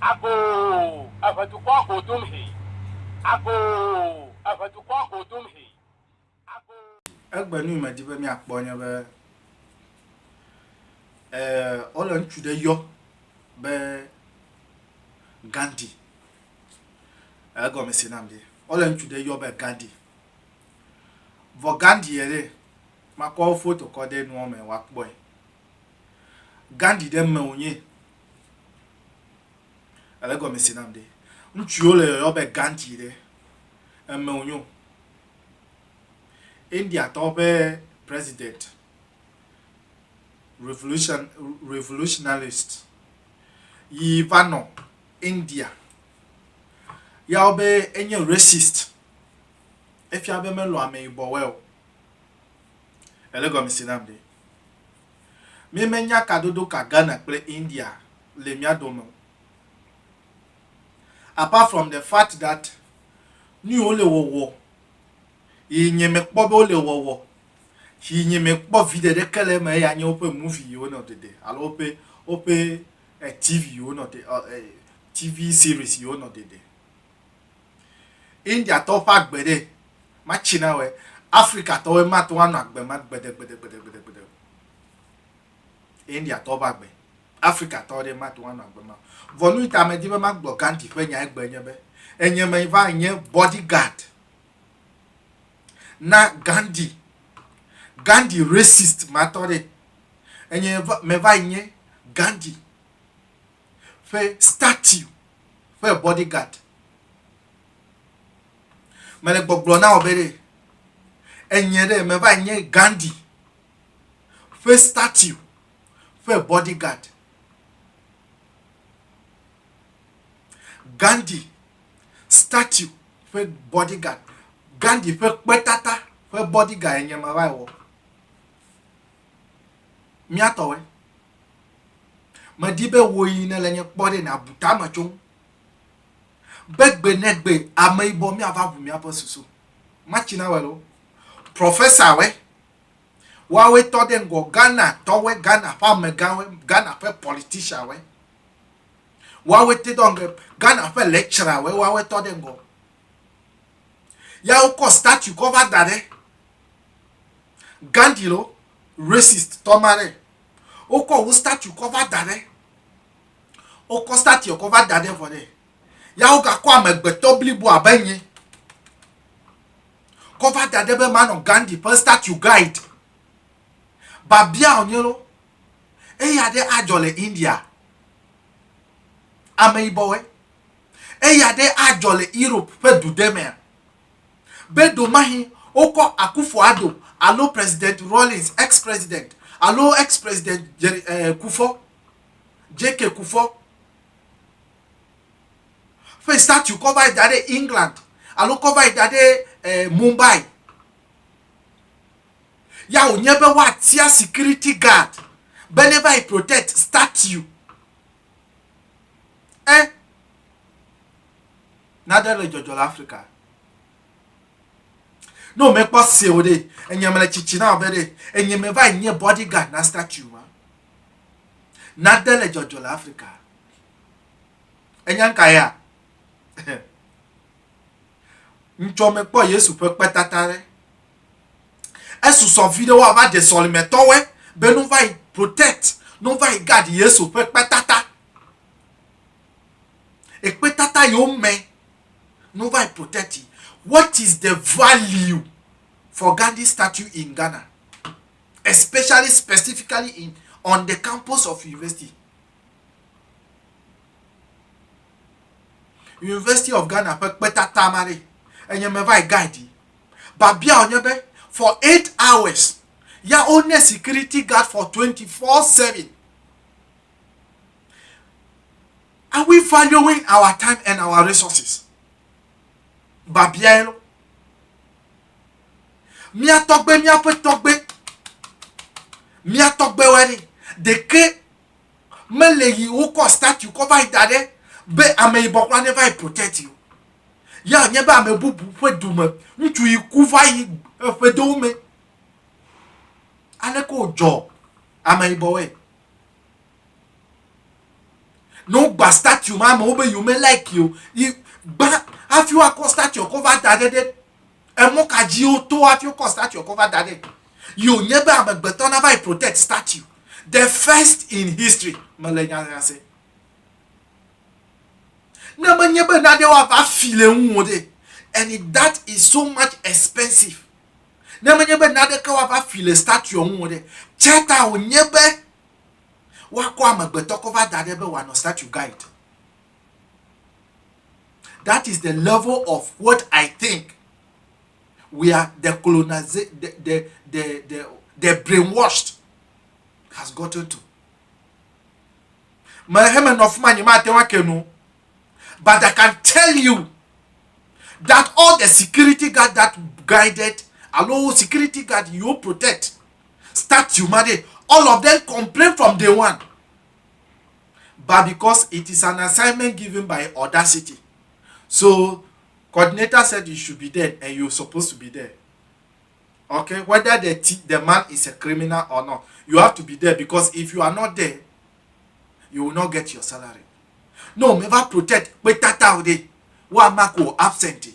Ago afatukwa kodumhi. Ago afatukwa kodumhi. Ago. Egbenu imedibe mi akponye be ole ntude yo be Gandhi. Ego me sinamde. Ole ntude yo be Gandhi. Vo Gandhi yere makwa photo kode no me wakboy. Gandhi dem me onye. Ego me sinamde. Ntuole yo be Gandhi de. Me onyo. India top president revolutionalist Ivano India ya obe enye racist if ya be melo ame ibo well elego misinamde me menya kadodo ka Ghana play India le miadomo apart from the fact that new ole wo inye mekpobe ole wowo inye mekpo video de kele me ya nye ope movie yo no dede alo ope TV yo no de TV series yo no dede India to pa gbede ma China we Africa to we ma to wan agbe ma gbede India to ba gbe Africa to de ma to wan agbe ma vonu ita me di ma gbo Gandhi fe nya egbe nye be enye me va nye bodyguard na Gandhi racist matore enye me va nye Gandhi fe statue fe bodyguard me le gbogbo na obere enye de me va nye Gandhi fe statue fe bodyguard Gandhi statue fe bodyguard Gandhi fe petata fe bodyguard enye ma vai wo mi atowe ma dibe wo yi na lenye pode na buta ma chon begbe negbe ama ibo mi ava bu mi aposusu ma china welo professor we wa we to den go Ghana to we Ghana pa me Ghana pe politician we wa we te don Ghana pe lecturer we wa we to den go ya uko statue cover dare Gandhi lo racist tomare uko u statue cover dare uko statue cover dare for there ya uka kwa megbeto blibu abenye cover dare be man of Gandhi per statue guide babia onyelo ya de ajole India ameibowe ya de ajole Europe pe dudeme bedo mahi oko Akufo-Addo allo president Rawlings ex-president allo ex-president Kufo JK Kufo fe statue cover dade England allo cover dade Mumbai ya onyebe wa tia security guard beneva I protect statue nadele jojola Africa no me pa se ode enye mele chichi na obede enye me va nye bodyguard na statue ma na dele jojola Africa enyan kaya ncho me po Yesu pe tatare esu so video wa va de solime towe be no va protect no va guard Yesu pe tata e pe tata yo me no va protect you. What is the value for Gandhi statue in Ghana, especially specifically on the campus of university of Ghana peta tamare enye me vai guide babia onyebe for 8 hours ya own security guard for 24/7. Are we valuing our time and our resources? Babielo mi atogbe wari de ke mele yi uko statue cover idade be ame ibokwa never protect you ya nye ba ame bubu fe dume ntu iku va yi fe do me ale ko jo ame ibowe no gba statue ma ma obe you may like you ba afi wa ko statue cover dade emo ka ji o to afi ko statue cover dade you never amegbeto never protect statue the first in history malenya say na manyebe na de wa va file nwode and that is so much expensive na manyebe na de ka wa va file statue nwode cheta onyebe wa ko amegbeto cover dade be wa no statue guide. That is the level of what I think we are the brainwashed has gotten to. But I can tell you that all the security guard that guided, allow security guard you protect, statue, all of them complain from day one. But because it is an assignment given by Audacity, so coordinator said you should be there and you're supposed to be there. Okay, whether the man is a criminal or not, you have to be there, because if you are not there, you will not get your salary. No, never protect. But tata de wa mako absentee.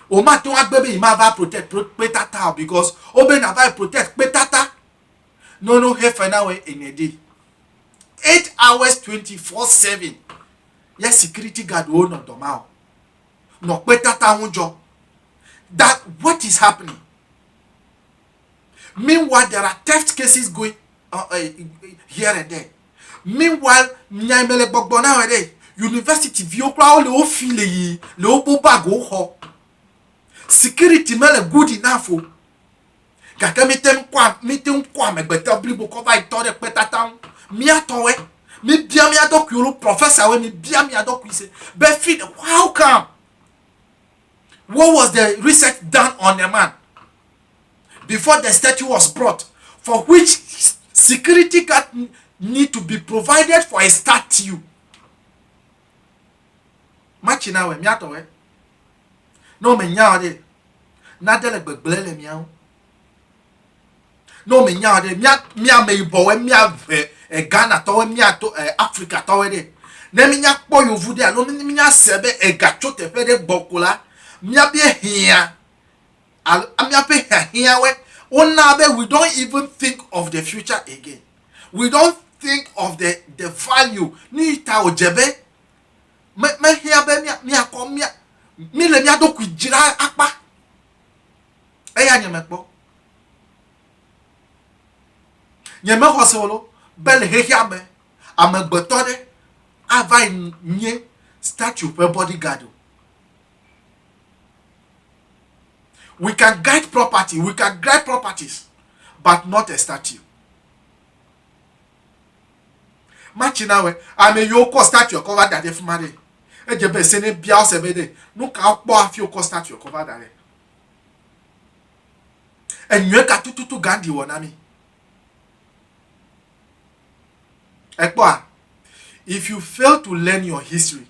O ma to baby ma va protect tata because obe na va protect tata. No half an hour in a day. 8 hours 24/7. Yes, security guard will not domao. No tata unjo. That what is happening? Meanwhile, there are theft cases going here and there. Meanwhile, nyamele bogbona wede university viokra o le o file yi le o bo bag o ho. Security mele good enough o. Kaka mitem kwa megbeta blibo cover itore petata mi atowe mi bia mi adokuro professor we mi bia mi adokwise be feed how come? What was the research done on the man before the statue was brought, for which security guard need to be provided for a statue? Machina we miato we no me nya de na de le gbegbele miao no me nya de mia me ibo we mia Ghana to we mia to Africa to we de na me nya kpo yovu de alo me nya sebe gacho te fe de gbokola mia be hia al amia pe hia we ona be. We don't even think of the future again. We don't think of the value ni ta ojebe me hia be mia ko mia mi le mia do ku jira apa eya nyemekpo nyeme hosolo bel hia me amegbeto de ava nye statue per bodyguard. We can guide property, we can guide properties, but not a statue. Machina we ame yoko statue cover that if made ejebe sene bia osebede no ka po afi yoko statue cover that. Enwe ka tututu gandi wonami. Ekwa, if you fail to learn your history,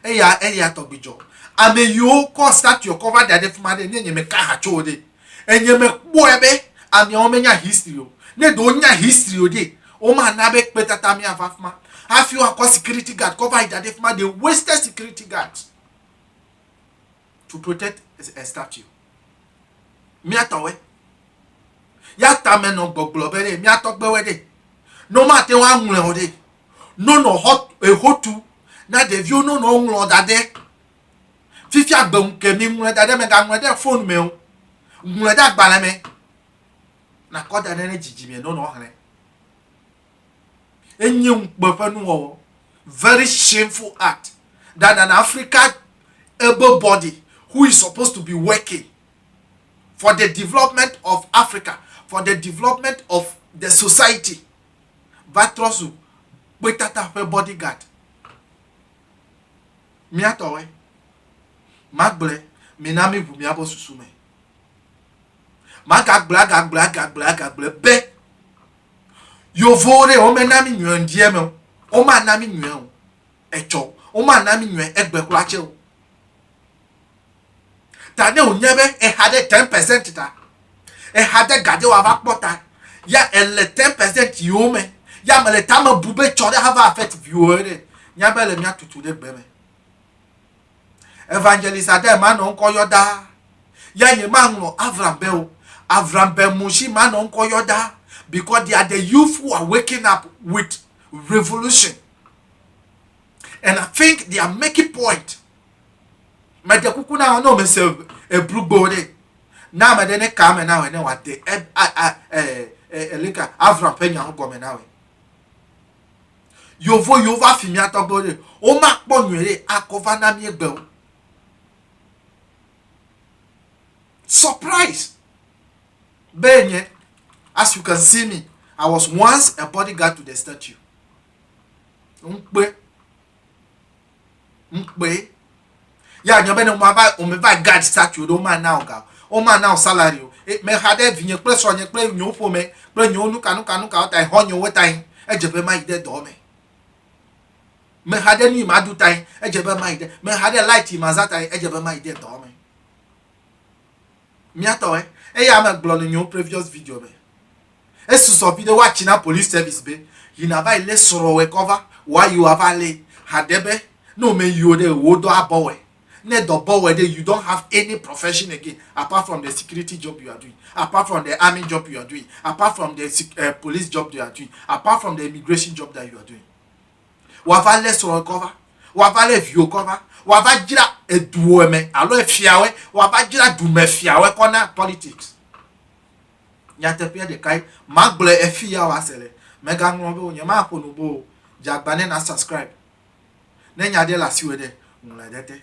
eya to be job. Ame you ko statue cover that if made ne nyeme ka ha chode. Enyeme kpo ebe ame o menya history o. Ne do nya history o de. O ma na be petata mi afafma. Have you a security guard cover it that if ma they wasted security guards to protect a statue. Mi atawe. Ya tame no gbogbo bere mi atogbe wede. No ma te wa nle ode. No hot e hotu na de view no nlo dade. Fifi agbe nke mi nle dade me ga nle de phone me o. Nle da gbala me. Na koda na jiji me no hre. Very shameful act that an African able body who is supposed to be working for the development of Africa, for the development of the society, Vatrosu, Betata bodyguard. Miatowe, Magble, Minami Bumiabo Susume. Magag black, be. Yo vore o menami nyu ndieme o ma nami nyu echo o ma nami nyu egbekura che o ta ne onyebe e hade 10% ta e hade gade wa va pota ya ele 10% yome ya me le tame bube chode hava affect viewer nya be le mia tutu de gbe me evangelist ade ma no nko yoda ya nye ma no Avram be mushi ma no nko yoda because they are the youth who are waking up with revolution. And I think they are making point. Me de kuku na no me se e brugbo de. Na me de ne ka me na we ne wa de lika Avram penya ho go me na we. Yovo afimi atogbo de. O ma po nwere akova na mi egbe o. Surprise. Benye, as you can see me, I was once a bodyguard to the statue. Ya nyobe no ma guard statue do man now ga. O man now salary o. Me hade vinye pre so nye pre nyo fo me, pre nyo nu kanu o tai ho nyo wetai. E jebe ma ide do me. Me hade ni ma du tai, e jebe ma ide. Me hade light ma za tai, e jebe ma ide do me. Mi ato e ya ma glo no previous video me. E su so video watching na police service be. You na ba ile soro we cover why you have ale hadebe no me you de wodo abowe. Ne do bowe de you don't have any profession again apart from the security job you are doing, apart from the army job you are doing, apart from the police job you are doing, apart from the immigration job that you are doing. Wa va le soro cover, wa va le view cover, wa va jira eduo me alo efiawe, wa va jira du me fiawe kona politics. Nyate pia de kai magle efia wa sele mega ngombe onyama ko no bo jagbane na subscribe na nyade la siwede ngula dete.